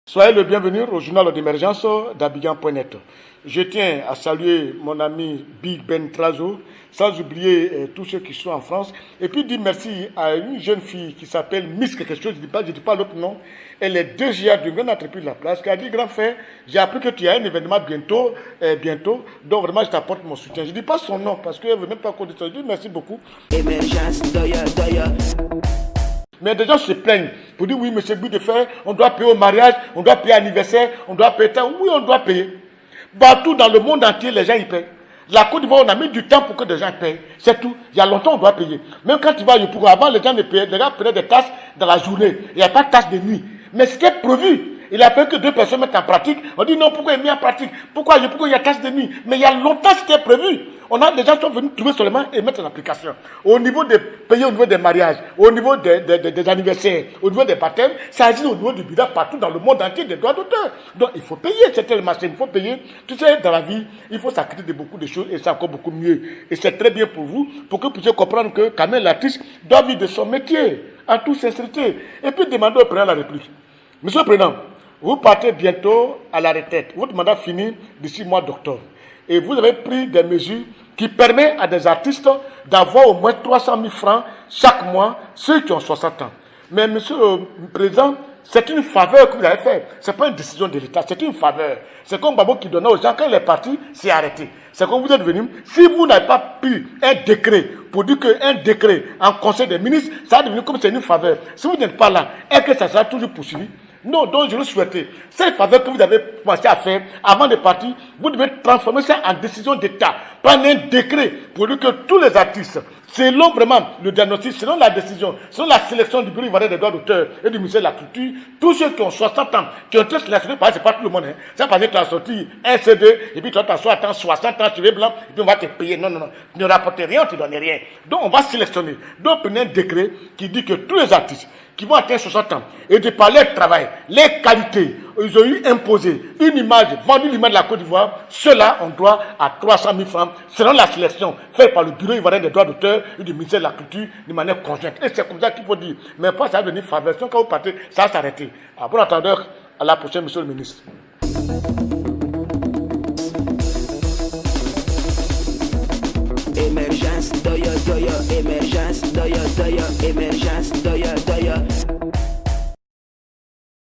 Soyez le bienvenu au journal d'émergence d'Abidjan.net. Je tiens à saluer mon ami Big Ben Trazo, sans oublier tous ceux qui sont en France. Et puis dire merci à une jeune fille qui s'appelle Miss quelque chose, je ne dis pas l'autre nom. Elle est DGA d'une grande entreprise de la place, qui a dit, grand frère, j'ai appris que tu as un événement bientôt, donc vraiment je t'apporte mon soutien. Je ne dis pas son nom parce qu'elle ne veut même pas qu'on dise. Je dis merci beaucoup. Mais des gens se plaignent pour dire oui, monsieur Bout de Fer, on doit payer au mariage, on doit payer à l'anniversaire, on doit payer ça. Oui, on doit payer. Partout dans le monde entier, les gens y payent. La Côte d'Ivoire, on a mis du temps pour que des gens payent. C'est tout. Il y a longtemps, on doit payer. Même quand tu vas à Yopougon, avant, les gens ne payaient. Les gens prenaient des tasses dans la journée. Il n'y a pas de tasses de nuit. Mais c'était prévu. Il a fallu que deux personnes mettent en pratique. On dit non, pourquoi il met en pratique? Pourquoi il y a tasse de nuit? Mais il y a longtemps, c'était prévu. Les gens sont venus trouver seulement et mettre en application. Au niveau des pays, au niveau des mariages, au niveau des anniversaires, au niveau des baptêmes, ça agit au niveau du bilan partout dans le monde entier des droits d'auteur. Donc il faut payer certaines machines, il faut payer. Tu sais, dans la vie, il faut s'acquitter de beaucoup de choses et c'est encore beaucoup mieux. Et c'est très bien pour vous, pour que vous puissiez comprendre que quand même l'artiste doit vivre de son métier, en toute sincérité. Et puis demander au président de la République. Monsieur le Président, vous partez bientôt à la retraite. Votre mandat finit d'ici le mois d'octobre. Et vous avez pris des mesures qui permettent à des artistes d'avoir au moins 300 000 francs chaque mois, ceux qui ont 60 ans. Mais monsieur le Président, c'est une faveur que vous avez faite. Ce n'est pas une décision de l'État, c'est une faveur. C'est comme Babo qui donnait aux gens, quand il est parti, c'est arrêté. C'est comme vous êtes venu. Si vous n'avez pas pris un décret pour dire qu'un décret en conseil des ministres, ça va devenir comme c'est une faveur. Si vous n'êtes pas là, est-ce que ça sera toujours poursuivi? Non, donc je le souhaitais. Cette faveur que vous avez commencé à faire avant de partir, vous devez transformer ça en décision d'État. Prendre un décret pour dire que tous les artistes, selon vraiment le diagnostic, selon la décision, selon la sélection du bureau ivoirien des droits d'auteur et du ministère de la Culture, tous ceux qui ont 60 ans, qui ont été sélectionnés, c'est pas tout le monde. Hein. C'est parce que tu as sorti un CD, et puis tu as 60 ans, tu es blanc, et puis on va te payer. Non, non, non. Tu ne rapportes rien, tu ne donnes rien. Donc on va sélectionner. Donc prenez un décret qui dit que tous les artistes qui vont atteindre 60 ans et de par leur travail, les qualités, ils ont eu imposé une image, vendu l'image de la Côte d'Ivoire, cela on doit à 300 000 francs selon la sélection faite par le bureau ivoirien des droits d'auteur et du ministère de la Culture de manière conjointe. Et c'est comme ça qu'il faut dire. Mais pas ça va devenir faveur. Quand vous partez, ça va s'arrêter. À bon entendeur, à la prochaine, monsieur le ministre. Emergence, doya, émergence, doya, émergence, doya.